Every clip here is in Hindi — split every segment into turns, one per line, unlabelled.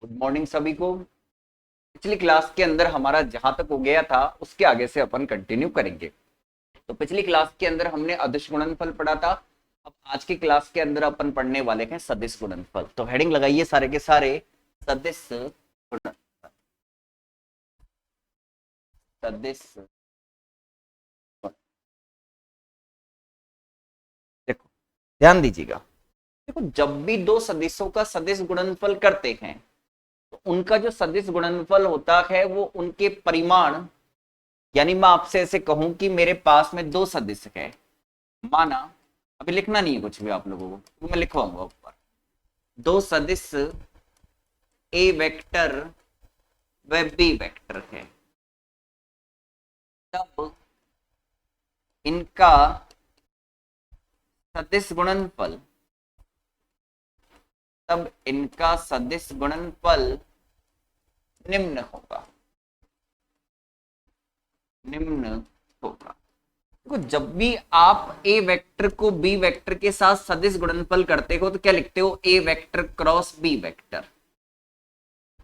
गुड मॉर्निंग सभी को। पिछली क्लास के अंदर हमारा जहां तक हो गया था उसके आगे से अपन कंटिन्यू करेंगे। तो पिछली क्लास के अंदर हमने अदिश गुणनफल पढ़ा था। अब आज की क्लास के अंदर अपन पढ़ने वाले हैं सदिश गुणनफल। तो हेडिंग लगाइए सारे के सारे, सदिश गुणनफल। सदिश देखो, ध्यान दीजिएगा। देखो, जब भी दो सदिशों का सदिश गुणनफल करते हैं तो उनका जो सदिश गुणनफल होता है वो उनके परिमाण, यानी मैं आपसे ऐसे कहूं कि मेरे पास में दो सदिश है। माना, अभी लिखना नहीं है कुछ भी आप लोगों को, तो मैं लिखवाऊंगा ऊपर। दो सदिश ए वेक्टर व बी वेक्टर है, तब इनका सदिश गुणनफल निम्न होगा। देखो, जब भी आप ए वेक्टर को बी वेक्टर के साथ सदिश गुणनफल करते हो तो क्या लिखते हो? ए वेक्टर क्रॉस बी वेक्टर।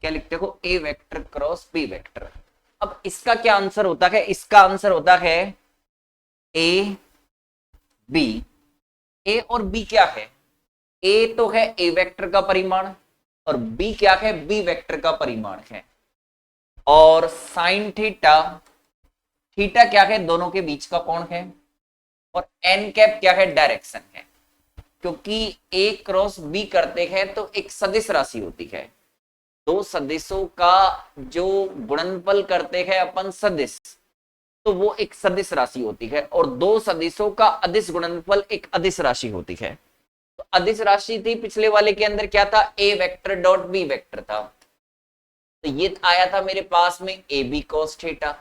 क्या लिखते हो? ए वेक्टर क्रॉस बी वेक्टर। अब इसका क्या आंसर होता है? इसका आंसर होता है ए बी। ए और बी क्या है? ए तो है ए वेक्टर का परिमाण और बी क्या है? बी वेक्टर का परिमाण है। और साइन थीटा, थीटा क्या है? दोनों के बीच का कोण है। और एन कैप क्या है? डायरेक्शन है। क्योंकि ए क्रॉस बी करते हैं तो एक सदिश राशि होती है। दो सदिशों का जो गुणनफल करते हैं अपन सदिश, तो वो एक सदिश राशि होती है। और दो सदिशों का अदिश गुणनफल एक अदिश राशि होती है। तो अदिश राशि थी पिछले वाले के अंदर, क्या था? ए वेक्टर डॉट बी वेक्टर था। तो ये आया था मेरे पास में ए बी कॉस थीटा।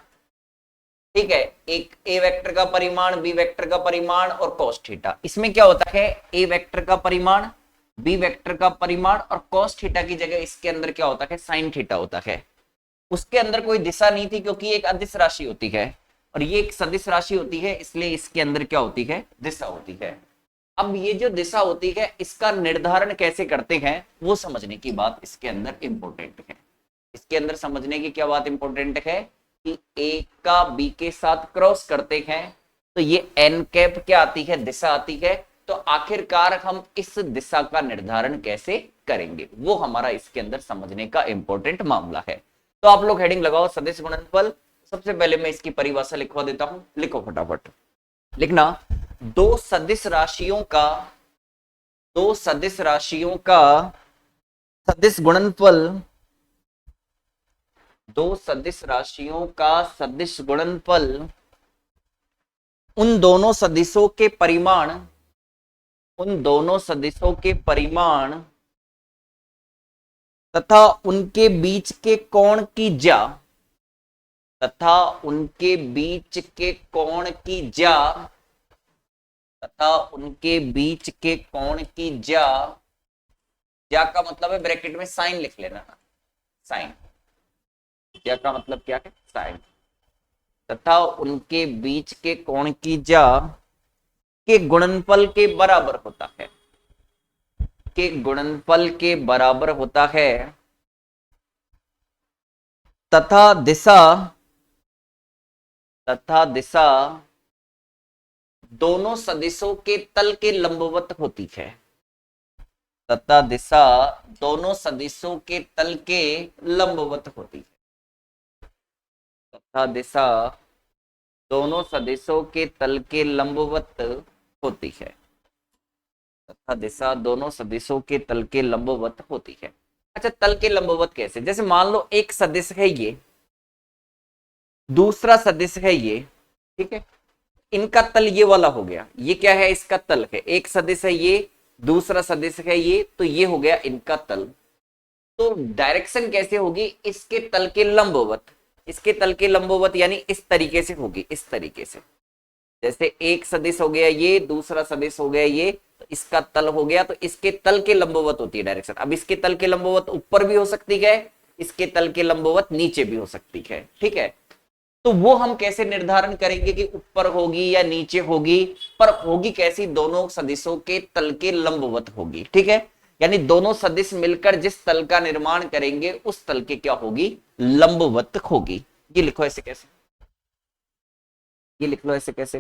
ठीक है, एक ए वेक्टर का परिमाण, बी वेक्टर का परिमाण और कॉस थीटा। इसमें क्या होता है? ए वेक्टर का परिमाण, बी वेक्टर का परिमाण और कॉस थीटा की जगह इसके अंदर क्या होता है? साइन थीटा होता है। उसके अंदर कोई दिशा नहीं थी क्योंकि एक अदिश राशि होती है और ये एक सदिश राशि होती है, इसलिए इसके अंदर क्या होती है? दिशा होती है। अब ये जो दिशा होती है इसका निर्धारण कैसे करते हैं वो समझने की बात इसके अंदर इंपॉर्टेंट है। इसके अंदर समझने की क्या बात इंपॉर्टेंट है कि ए का बी के साथ क्रॉस करते हैं तो ये एन कैप क्या आती है? दिशा आती है। तो आखिरकार हम इस दिशा का निर्धारण कैसे करेंगे वो हमारा इसके अंदर समझने का इंपॉर्टेंट मामला है। तो आप लोग हेडिंग लगाओ सदिश गुणनफल। सबसे पहले मैं इसकी परिभाषा लिखवा देता हूं, लिखो फटाफट। लिखना, दो सदिश राशियों का सदिश गुणनफल, दो सदिश राशियों का सदिश गुणनफल उन दोनों सदिशों के परिमाण तथा उनके बीच के कोण की ज्या तथा उनके बीच के कोण की ज्या का मतलब है ब्रैकेट में साइन लिख लेना। साइन, ज्या का मतलब क्या है? साइन। तथा उनके बीच के कोण की ज्या के गुणनफल के बराबर होता है। तथा दिशा दोनों सदिशों के तल के लंबवत होती है। तथा दिशा दोनों सदिशों के तल के लंबवत होती है। तथा दिशा दोनों सदिशों के तल के लंबवत होती है। तथा दिशा दोनों सदिशों के तल के लंबवत होती है। अच्छा, तल के लंबवत कैसे? जैसे मान लो एक सदिश है ये, दूसरा सदिश है ये, ठीक है, इनका तल ये वाला हो गया। ये क्या है? इसका तल है। एक सदिश है ये, दूसरा सदिश है ये, तो ये हो गया इनका तल। तो डायरेक्शन कैसे होगी? इसके तल के लंबवत। इसके तल के लंबवत यानी इस तरीके से होगी, इस तरीके से। जैसे एक सदिश हो गया ये, दूसरा सदिश हो गया ये, तो इसका तल हो गया, तो इसके तल के लंबवत होती है डायरेक्शन। अब इसके तल के लंबवत ऊपर भी हो सकती है, इसके तल के लंबवत नीचे भी हो सकती है। ठीक है, तो वो हम कैसे निर्धारण करेंगे कि ऊपर होगी या नीचे होगी? पर होगी कैसी? दोनों सदिशों के तल के लंबवत होगी। ठीक है, यानी दोनों सदिश मिलकर जिस तल का निर्माण करेंगे उस तल के क्या होगी, लंबवत होगी। ये लिखो ऐसे कैसे, ये लिख लो ऐसे कैसे,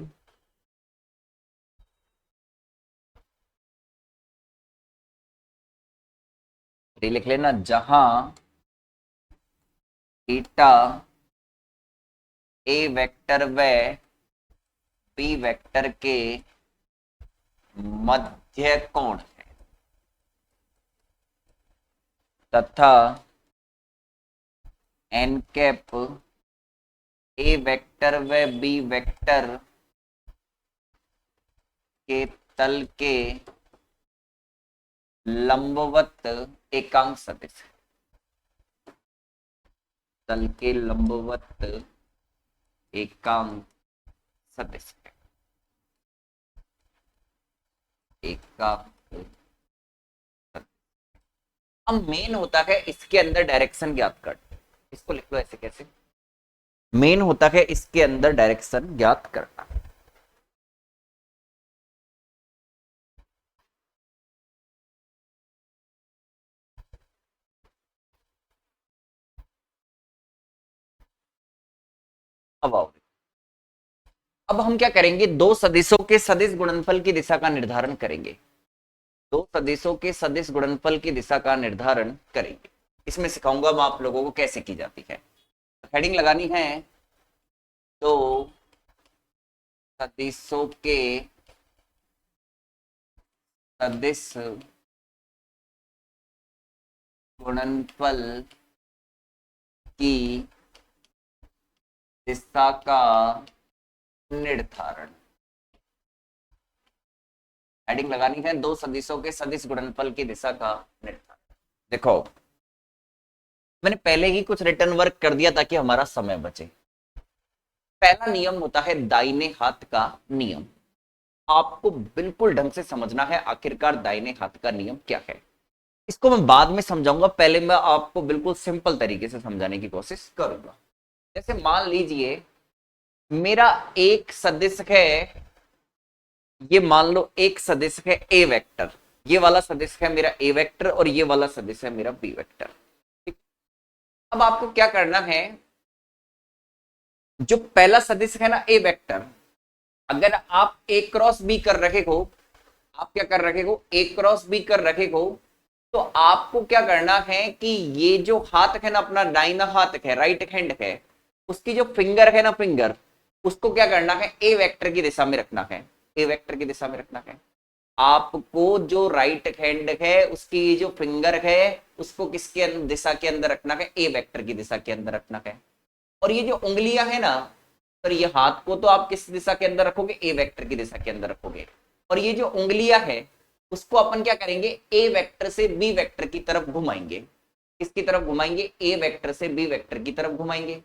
ये लिख लेना, जहां थीटा ए वेक्टर व बी वेक्टर के मध्य कोण है तथा एन कैप ए वेक्टर व बी वेक्टर के तल के लंबवत एकांक सदिश, तल के लंबवत एकांक सदिश है, एकांक सदिश। अब मेन होता है इसके अंदर डायरेक्शन ज्ञात करना, इसको लिख लो ऐसे कैसे, मेन होता है इसके अंदर डायरेक्शन ज्ञात करना। अब आओ, अब हम क्या करेंगे, दो सदिशों के सदिश गुणनफल की दिशा का निर्धारण करेंगे, दो सदिशों के सदिश गुणनफल की दिशा का निर्धारण करेंगे। इसमें सिखाऊंगा मैं आप लोगों को कैसे की जाती है। हेडिंग लगानी है, तो सदिशों के सदिश गुणनफल की दिशा का निर्धारण, हेडिंग लगानी है, दो सदिशों के सदिश गुणनफल की दिशा का निर्धारण। देखो मैंने पहले ही कुछ रिटर्न वर्क कर दिया ताकि हमारा समय बचे। पहला नियम होता है दाहिने हाथ का नियम, आपको बिल्कुल ढंग से समझना है आखिरकार दाहिने हाथ का नियम क्या है। इसको मैं बाद में समझाऊंगा, पहले मैं आपको बिल्कुल सिंपल तरीके से समझाने की कोशिश करूंगा। जैसे मान लीजिए मेरा एक सदिश है, ये मान लो एक सदिश है ए वेक्टर, ये वाला सदिश है मेरा ए वेक्टर और ये वाला सदिश है मेरा बी वेक्टर। ठीक, अब आपको क्या करना है, जो पहला सदिश है ना ए वेक्टर, अगर आप ए क्रॉस बी कर रखे हो, आप क्या कर रखे हो, ए क्रॉस बी कर रखे हो, तो आपको क्या करना है कि ये जो हाथ है ना अपना दाहिना हाथ है, राइट हैंड है, उसकी जो फिंगर है ना फिंगर, उसको क्या करना है, ए वेक्टर की दिशा में रखना है, ए वेक्टर की दिशा में रखना है। आपको जो राइट हैंड है उसकी जो फिंगर है उसको किसके दिशा के अंदर रखना है, ए वेक्टर की दिशा के अंदर रखना है। और ये जो उंगलियां है ना, तो ये हाथ को तो आप किस दिशा के अंदर रखोगे, ए वेक्टर की दिशा के अंदर रखोगे, और ये जो उंगलियां है उसको अपन क्या करेंगे, ए वेक्टर से बी वेक्टर की तरफ घुमाएंगे। किसकी तरफ घुमाएंगे, ए वेक्टर से बी वेक्टर की तरफ घुमाएंगे।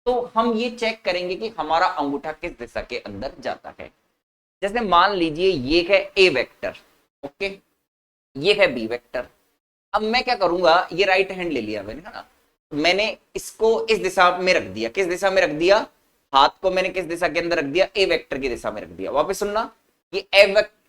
तो हम ये चेक करेंगे कि हमारा अंगूठा किस दिशा के अंदर जाता है। जैसे मान लीजिए ये है ए वेक्टर, ओके, ये है बी वेक्टर। अब मैं क्या करूंगा, ये राइट हैंड ले लिया मैंने, है ना, मैंने इसको इस दिशा में रख दिया, किस दिशा में रख दिया, हाथ को मैंने किस दिशा के अंदर रख दिया, ए वेक्टर की दिशा में रख दिया। वापस सुनना, ये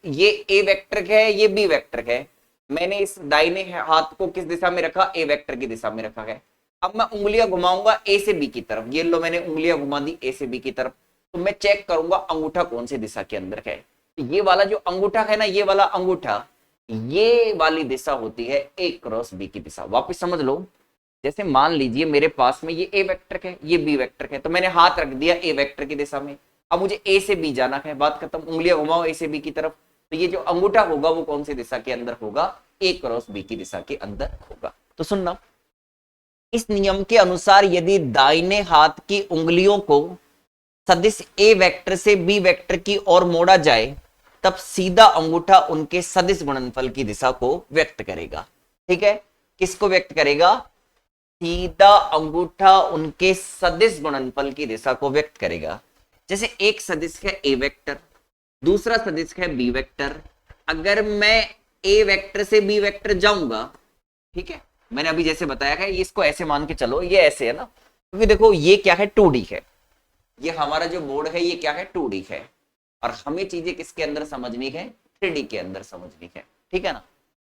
ये ए वेक्टर है, ये बी वेक्टर है, मैंने इस दाहिने हाथ को किस दिशा में रखा, ए वेक्टर की दिशा में रखा है। अब मैं उंगलियां घुमाऊंगा ए से बी की तरफ, ये लो मैंने उंगलियां घुमा दी ए से बी की तरफ, तो मैं चेक करूंगा अंगूठा कौन सी दिशा के अंदर है। ये वाला जो अंगूठा है ना, ये वाला अंगूठा, ये वाली दिशा होती है ए क्रॉस बी की दिशा। वापस समझ लो, जैसे मान लीजिए मेरे पास में ये ए वेक्टर है, ये बी वेक्टर है, तो मैंने हाथ रख दिया ए वेक्टर की दिशा में। अब मुझे ए से बी जाना है, बात खत्म, उंगलियां घुमाओ ए से बी की तरफ, तो ये जो अंगूठा होगा वो कौन सी दिशा के अंदर होगा, ए क्रॉस बी की दिशा के अंदर होगा। तो सुनना, इस नियम के अनुसार यदि दाहिने हाथ की उंगलियों को सदिश ए वेक्टर से बी वेक्टर की ओर मोड़ा जाए, तब सीधा अंगूठा उनके सदिश गुणनफल की दिशा को व्यक्त करेगा। ठीक है, किसको व्यक्त करेगा, सीधा अंगूठा उनके सदिश गुणनफल की दिशा को व्यक्त करेगा। जैसे एक सदिश है ए वेक्टर, दूसरा सदिश है बी वेक्टर। अगर मैं ए वेक्टर से बी वेक्टर जाऊंगा, ठीक है, मैंने अभी जैसे बताया है, इसको ऐसे मान के चलो, ये ऐसे है ना, क्योंकि देखो ये क्या है, 2D है, ये हमारा जो बोर्ड है ये क्या है, 2D है, और हमें चीजें किसके अंदर समझनी है, 3D के अंदर समझनी है। ठीक है ना,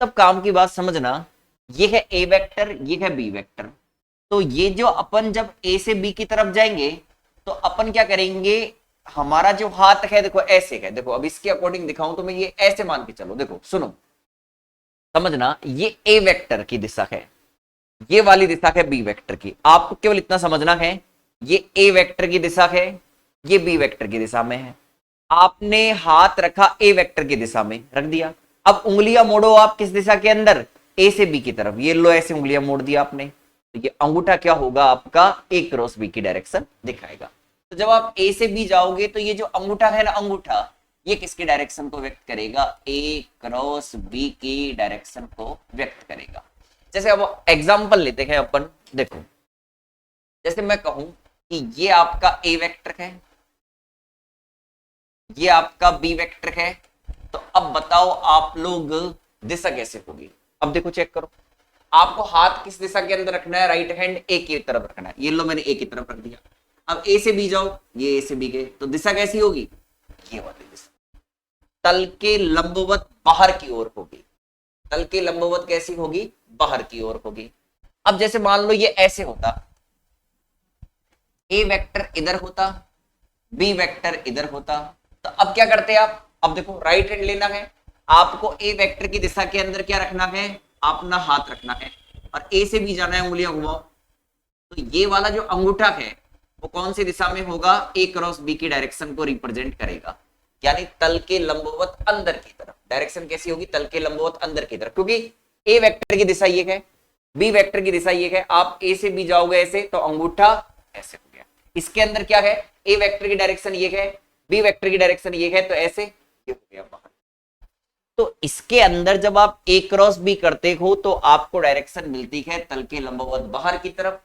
तब काम की बात समझना, ये है ए वेक्टर, ये है बी वेक्टर। तो ये जो अपन जब ए से बी की तरफ जाएंगे तो अपन क्या करेंगे, हमारा जो हाथ है देखो ऐसे है, देखो अब इसके अकॉर्डिंग दिखाऊं तो मैं ये ऐसे मान के चलो, देखो सुनो समझना, ये ए वेक्टर की दिशा है, ये वाली दिशा है बी वेक्टर की। आपको केवल इतना समझना है, ये ए वेक्टर की दिशा है, ये बी वेक्टर की दिशा में है। आपने हाथ रखा ए वेक्टर की दिशा में रख दिया, अब उंगलियां मोड़ो आप किस दिशा के अंदर, ए से बी की तरफ। ये लो ऐसे उंगलियां मोड़ दिया आपने, तो ये अंगूठा क्या होगा आपका, ए क्रॉस बी की डायरेक्शन दिखाएगा। तो जब आप ए से बी जाओगे तो ये जो अंगूठा है ना, अंगूठा ये किसकी डायरेक्शन को व्यक्त करेगा, ए क्रॉस बी की डायरेक्शन को व्यक्त करेगा। जैसे अब एग्जांपल लेते हैं अपन, देखो जैसे मैं कहूं कि ये आपका ए वेक्टर है, ये आपका बी वेक्टर है, तो अब बताओ आप लोग दिशा कैसे होगी। अब देखो चेक करो, आपको हाथ किस दिशा के अंदर रखना है, राइट हैंड ए की तरफ रखना है। ये लो मैंने ए की तरफ रख दिया। अब ए से बी जाओ, ये ए से बी गए, तो दिशा कैसी होगी, ये वाली दिशा तल के लंबवत बाहर की ओर होगी। तल के लंबवत कैसी होगी, बाहर की ओर होगी। अब जैसे मान लो ये ऐसे होता, ए वेक्टर इधर होता, बी वेक्टर इधर होता, तो अब क्या करते आप, अब देखो राइट हैंड लेना है आपको, ए वेक्टर की दिशा के अंदर क्या रखना है, अपना हाथ रखना है और ए से बी जाना है, उंगलियां घुमाओ। तो ये वाला जो अंगूठा है वो कौन सी दिशा में होगा, ए क्रॉस बी की डायरेक्शन को रिप्रेजेंट करेगा, यानी तल के लंबवत अंदर की तरफ। डायरेक्शन कैसी होगी, तल के लंबवत अंदर की तरफ, क्योंकि ए वेक्टर की दिशा ये है, बी वेक्टर की दिशा ये है। आप ए से बी जाओगे ऐसे तो अंगूठा ऐसे हो गया। इसके अंदर क्या है, ए वेक्टर की डायरेक्शन ये है, बी वेक्टर की डायरेक्शन ये है, तो ऐसे ये हो गया बाहर। तो इसके अंदर जब आप ए क्रॉस बी करते हो तो आपको डायरेक्शन मिलती है तल के लंबवत बाहर की तरफ।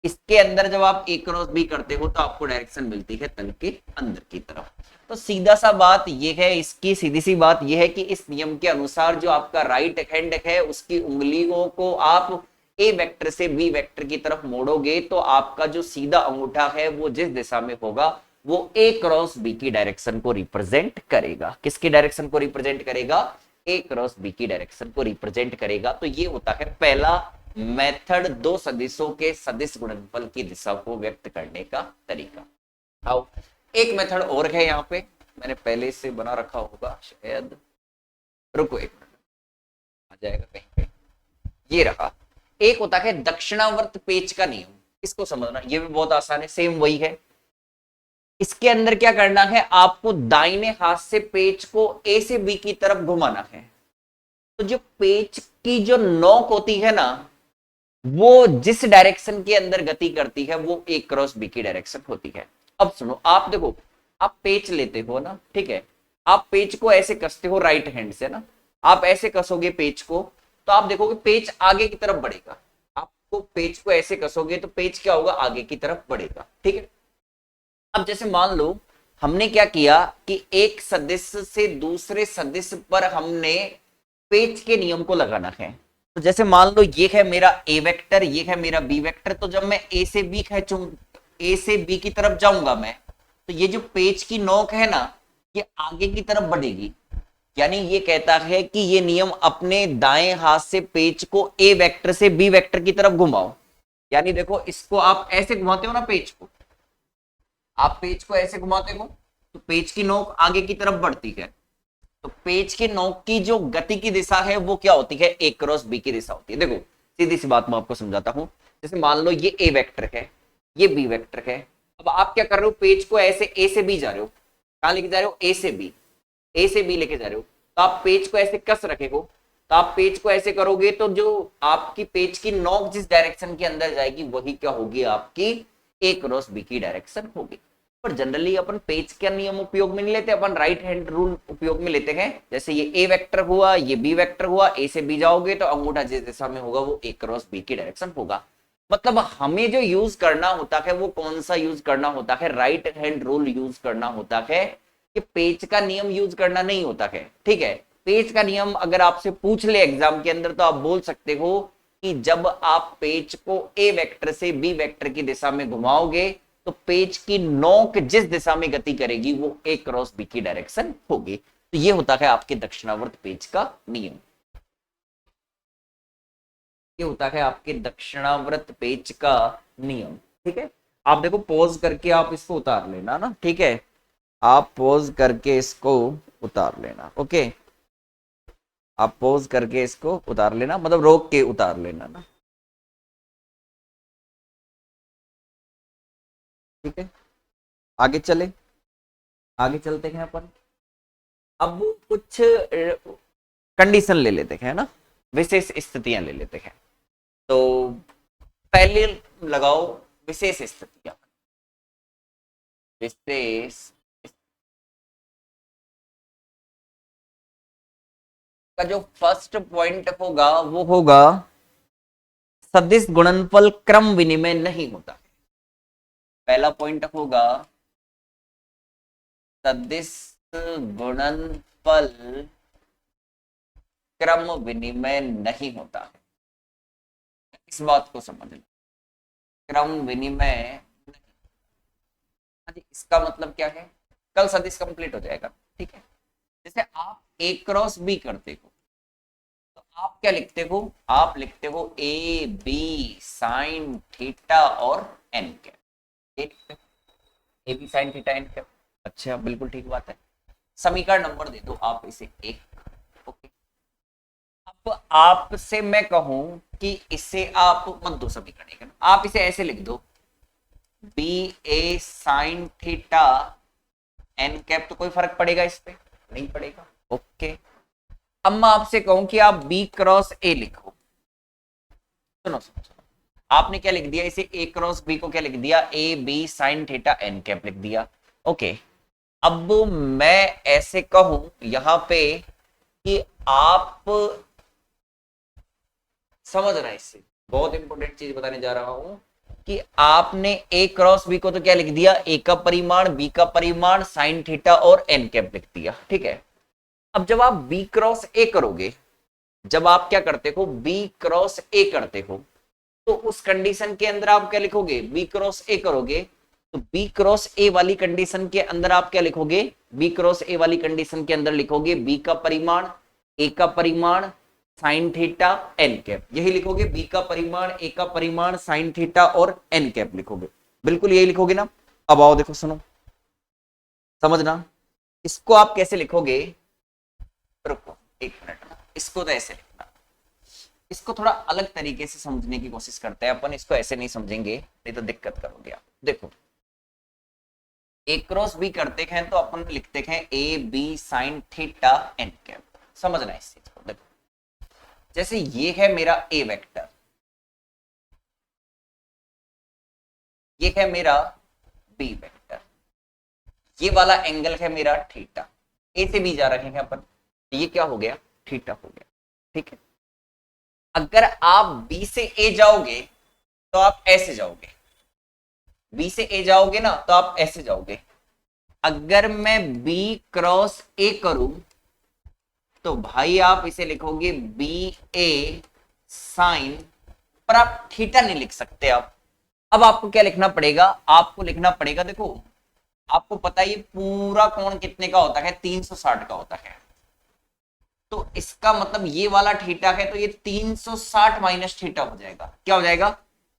इसके अंदर जब आप ए क्रॉस बी करते हो तो आपको डायरेक्शन मिलती है तल के अंदर की तरफ। तो सीधा सा बात यह है, इसकी सीधी सी बात यह है कि इस नियम के अनुसार जो आपका राइट हैंड है उसकी उंगलियों को आप ए वेक्टर से बी वेक्टर की तरफ मोड़ोगे तो आपका जो सीधा अंगूठा है वो जिस दिशा में होगा वो ए क्रॉस बी की डायरेक्शन को रिप्रेजेंट करेगा। किसकी डायरेक्शन को रिप्रेजेंट करेगा, ए क्रॉस बी की डायरेक्शन को रिप्रेजेंट करेगा। तो ये होता है पहला मेथड, दो सदिशों के सदिश गुणनफल की दिशा को व्यक्त करने का तरीका। आओ एक मेथड और है, यहाँ पे मैंने पहले से बना रखा होगा शायद, रुको एक मिनट आ जाएगा कहीं पे, ये रहा। एक होता है दक्षिणावर्त पेच का नियम, इसको समझना, ये भी बहुत आसान है, सेम वही है। इसके अंदर क्या करना है, आपको दाहिने हाथ से पेच को ए से बी की तरफ घुमाना है। तो जो पेच की जो नोक होती है ना, वो जिस डायरेक्शन के अंदर गति करती है वो ए क्रॉस बी की डायरेक्शन होती है। अब सुनो, आप देखो, आप पेच लेते हो ना, ठीक है, आप पेच को ऐसे कसते हो राइट हैंड से ना, आप ऐसे कसोगे पेच को तो आप देखोगे पेच आगे की तरफ बढ़ेगा। आपको पेच को ऐसे कसोगे तो पेच क्या होगा, आगे की तरफ बढ़ेगा, ठीक है। अब जैसे मान लो हमने क्या किया कि एक सदिश से दूसरे सदिश पर हमने पेच के नियम को लगाना है। तो जैसे मान लो ये है मेरा ए वेक्टर, ये है मेरा बी वेक्टर, तो जब मैं ए से बी खींचूं, ए से बी की तरफ जाऊंगा मैं, तो ये जो पेच की नोक है ना ये आगे की तरफ बढ़ेगी। यानी ये कहता है कि ये नियम अपने दाएं हाथ से पेच को ए वेक्टर से बी वेक्टर की तरफ घुमाओ। यानी देखो इसको आप ऐसे घुमाते हो ना पेच को, आप पेच को ऐसे घुमाते हो तो पेच की नोक आगे की तरफ बढ़ती है। तो पेच की नोक की जो गति की दिशा है वो क्या होती है, ए क्रॉस बी की दिशा होती है। देखो सीधी सी बात मैं आपको समझाता हूं, जैसे मान लो ये ए वेक्टर है, ये बी वेक्टर है। अब आप क्या कर रहे हो, पेच को ऐसे ए से बी जा रहे हो, कहां लेके जा रहे हो, ए से बी, ए से बी लेके जा रहे हो। तो आप पेच को ऐसे कस रखे हो, तो आप पेच को ऐसे करोगे तो जो आपकी पेच की नोक जिस डायरेक्शन के अंदर जाएगी वही क्या होगी, आपकी ए क्रॉस बी की डायरेक्शन होगी। पर जनरली अपन पेच का नियम उपयोग में नहीं लेते, अपन राइट हैंड रूल उपयोग में लेते हैं। जैसे ये ए वेक्टर हुआ, ये बी वेक्टर हुआ, ए से बी जाओगे तो अंगूठा जिस दिशा में होगा वो ए क्रॉस बी की डायरेक्शन होगा। मतलब हमें जो यूज करना होता है वो कौन सा यूज करना होता है, राइट हैंड रूल यूज करना होता है, कि पेच का नियम यूज करना नहीं होता है, ठीक है। पेच का नियम अगर आपसे पूछ ले एग्जाम के अंदर तो आप बोल सकते हो कि जब आप पेच को ए वेक्टर से बी वेक्टर की दिशा में घुमाओगे तो पेच की नोक जिस दिशा में गति करेगी वो ए क्रॉस बी की डायरेक्शन होगी। तो ये होता है आपके दक्षिणावर्त पेच का नियम। ये होता है आपके दक्षिणावर्त पेच का नियम। ठीक है, आप देखो पॉज करके आप इसको उतार लेना ना, ठीक है, आप पॉज करके इसको उतार लेना। ओके, आप पॉज करके इसको उतार लेना, मतलब रोक के उतार लेना ना। ठीक है, आगे चले, आगे चलते हैं अपन। अब कुछ कंडीशन ले लेते हैं ना, विशेष स्थितियां ले लेते हैं। तो पहले लगाओ विशेष स्थितियां। विशेष का जो फर्स्ट पॉइंट होगा वो होगा सदिश गुणनफल क्रम विनिमय नहीं होता। पहला पॉइंट होगा सदिश गुणनफल क्रम विनिमय नहीं होता है। इस बात को समझ लो, क्रम विनिमय नहीं। हाँ जी, इसका मतलब क्या है, कल सदिश कंप्लीट हो जाएगा। ठीक है, जैसे आप ए क्रॉस बी करते हो तो आप क्या लिखते हो, आप लिखते हो ए बी साइन थीटा और एन कैप। ये लिखते हो A B sine theta n cap. अच्छा, बिल्कुल ठीक बात है। समीकरण नंबर दे दो आप इसे एक। ओके, अब आपसे मैं कहूं कि इसे आप मत दो समीकरण, आप इसे ऐसे लिख दो बी ए साइन थीटा एन कैप। तो कोई फर्क पड़ेगा इस पे, नहीं पड़ेगा। ओके, अब मैं आपसे कहूं कि आप बी क्रॉस ए लिखो। सुनो सुनो सुनो, आपने क्या लिख दिया, इसे ए क्रॉस बी को क्या लिख दिया, A B sine theta n cap लिख दिया। ओके, अब मैं ऐसे कहूं यहां पे कि आप समझ रहे हैं, इससे बहुत इंपॉर्टेंट चीज बताने जा रहा हूं कि आपने ए क्रॉस बी को तो क्या लिख दिया, ए का परिमाण बी का परिमाण साइन थीटा और एन कैप लिख दिया। ठीक है, अब जब आप बी क्रॉस ए करोगे, जब आप क्या करते हो बी क्रॉस ए करते हो, तो उस कंडीशन के अंदर आप क्या लिखोगे, बी क्रॉस ए करोगे तो बी क्रॉस ए वाली कंडीशन के अंदर आप क्या लिखोगे, बी क्रॉस ए वाली कंडीशन के अंदर लिखोगे बी का परिमाण ए का परिमाण साइन थीटा एन कैप। यही लिखोगे, बी का परिमाण ए का परिमाण साइन थीटा और एन कैप लिखोगे, बिल्कुल यही लिखोगे ना। अब आओ देखो, सुनो, समझना, इसको आप कैसे लिखोगे, रुको एक मिनट, इसको तो ऐसे लिखना। इसको थोड़ा अलग तरीके से समझने की कोशिश करते हैं अपन, इसको ऐसे नहीं समझेंगे नहीं तो दिक्कत करोगे आप। देखो, ए क्रॉस बी करते हैं तो अपन लिखते हैं A B sine theta n cap. समझना इस चीज को, देखो जैसे ये है मेरा ए वेक्टर, ये है मेरा बी वेक्टर, ये वाला एंगल है मेरा थीटा, ए से बी जा रहे हैं अपन, ये क्या हो गया, थीटा हो गया। ठीक है, अगर आप बी से ए जाओगे तो आप ऐसे जाओगे, बी से ए जाओगे ना तो आप ऐसे जाओगे। अगर मैं बी क्रॉस ए करूं तो भाई आप इसे लिखोगे बी ए साइन, पर आप थीटा नहीं लिख सकते आप। अब आपको क्या लिखना पड़ेगा, आपको लिखना पड़ेगा, देखो आपको पता है ये पूरा कोण कितने का होता है, 360 का होता है। तो इसका मतलब ये वाला थीटा है तो ये 360 माइनस थीटा हो जाएगा। क्या हो जाएगा,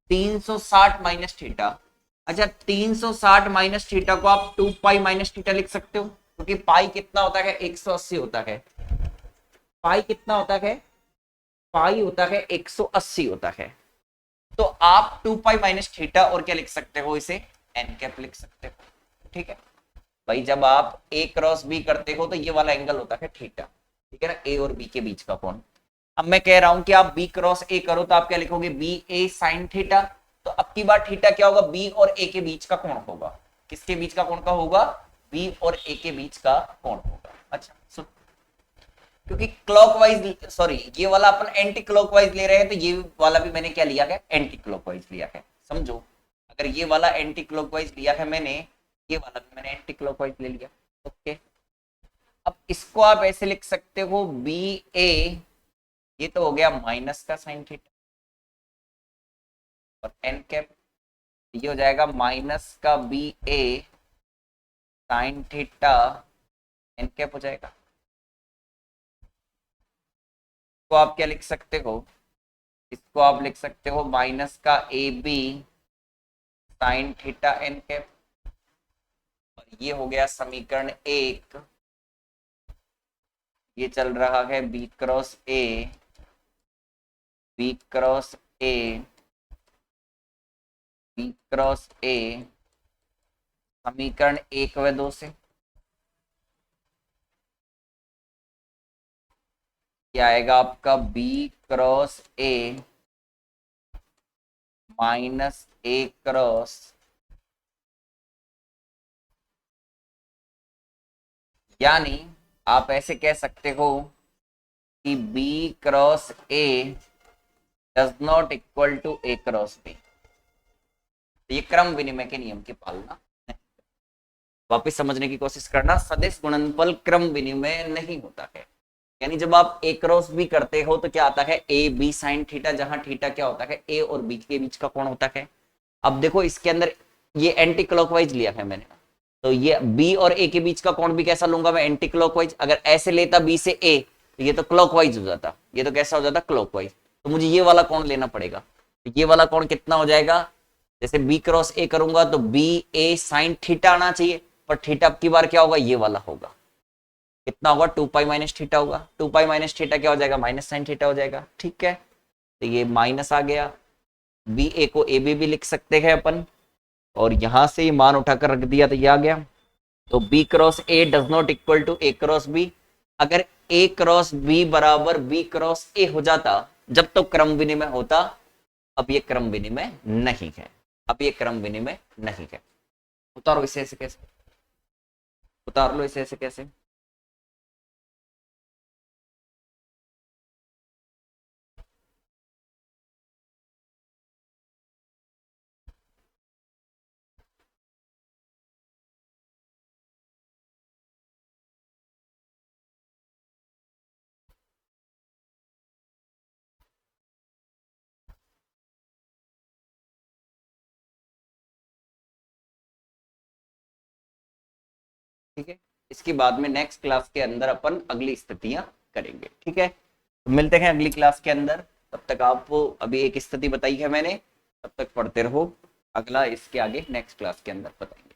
360 माइनस थीटा। अच्छा, 360 माइनस थीटा को आप 2 पाई माइनस थीटा लिख सकते हो, क्योंकि पाई कितना होता है, 180 होता है। पाई कितना होता है, पाई होता है 180 होता है। तो आप 2 पाई माइनस थीटा और क्या लिख सकते हो, इसे एन कैप लिख सकते हो। ठीक है भाई, जब आप ए क्रॉस बी करते हो तो ये वाला एंगल होता है थीटा। ठीक है ना, ए और बी के बीच का कोण। अब मैं कह रहा हूं कि आप बी क्रॉस ए करो तो आप क्या लिखोगे, बी ए साइन थीटा। तो अब की बार थीटा क्या होगा, बी और ए के बीच का कोण होगा। किसके बीच का कोण का होगा, बी और ए के बीच का कोण होगा। अच्छा सुन, क्योंकि क्लॉकवाइज, सॉरी ये वाला अपन एंटी क्लॉकवाइज ले रहे हैं तो ये वाला भी मैंने क्या लिया है, एंटी क्लॉकवाइज लिया है। समझो, अगर ये वाला एंटी क्लॉकवाइज लिया है मैंने, ये वाला भी मैंने एंटी क्लॉकवाइज ले लिया। ओके, अब इसको आप ऐसे लिख सकते हो बी ए, ये तो हो गया माइनस का साइन थीटा, और एन कैप ये हो जाएगा माइनस का बी ए साइन थीटा एन कैप हो जाएगा। तो आप क्या लिख सकते हो, इसको आप लिख सकते हो माइनस का A B sine theta n cap. और ये हो गया समीकरण एक। ये चल रहा है B cross A, B cross A, B cross A समीकरण एक व दो से। क्या आएगा आपका B cross A minus A cross, यानी आप ऐसे कह सकते हो कि B cross A does not equal to A cross B. ये क्रम विनिमय के नियम की पालना है। वापस समझने की कोशिश करना, सदिश गुणनफल क्रम विनिमय नहीं होता है। यानी जब आप ए क्रॉस बी करते हो तो क्या आता है ए बी साइन थीटा, जहां थीटा क्या होता है ए और बी के बीच का कोण होता है। अब देखो इसके अंदर ये एंटी क्लॉकवाइज लिया है मैंने, तो ये बी और ए के बीच का कोण भी कैसा लूंगा मैं, एंटी क्लॉकवाइज। अगर ऐसे लेता बी से ए तो ये तो क्लॉकवाइज हो जाता, ये तो कैसा हो जाता क्लॉकवाइज। तो मुझे ये वाला कोण लेना पड़ेगा। तो ये वाला कोण कितना हो जाएगा, जैसे बी क्रॉस ए करूंगा तो बी ए साइन थीटा आना चाहिए, पर थीटा अब की बार क्या होगा ये वाला होगा। कितना होगा 2 पाई माइनस थीटा होगा। 2 पाई माइनस थीटा क्या हो जाएगा माइनस साइन थीटा हो जाएगा। ठीक है, तो ये माइनस आ गया। बी ए को ए बी भी लिख सकते हैं अपन, और यहां से ये मान उठाकर रख दिया तो ये आ गया। तो B cross A does not equal to A cross B. अगर ए क्रॉस बी बराबर बी क्रॉस ए हो जाता जब तो क्रम विनिमय होता। अब ये क्रम विनिमय नहीं है, अब ये क्रम विनिमय नहीं है। उतारो इसे ऐसे कैसे, उतार लो इसे ऐसे कैसे। ठीक है, इसके बाद में नेक्स्ट क्लास के अंदर अपन अगली स्थितियां करेंगे। ठीक है, तो मिलते हैं अगली क्लास के अंदर। तब तक आप अभी एक स्थिति बताई है मैंने, तब तक पढ़ते रहो। अगला इसके आगे नेक्स्ट क्लास के अंदर बताएंगे।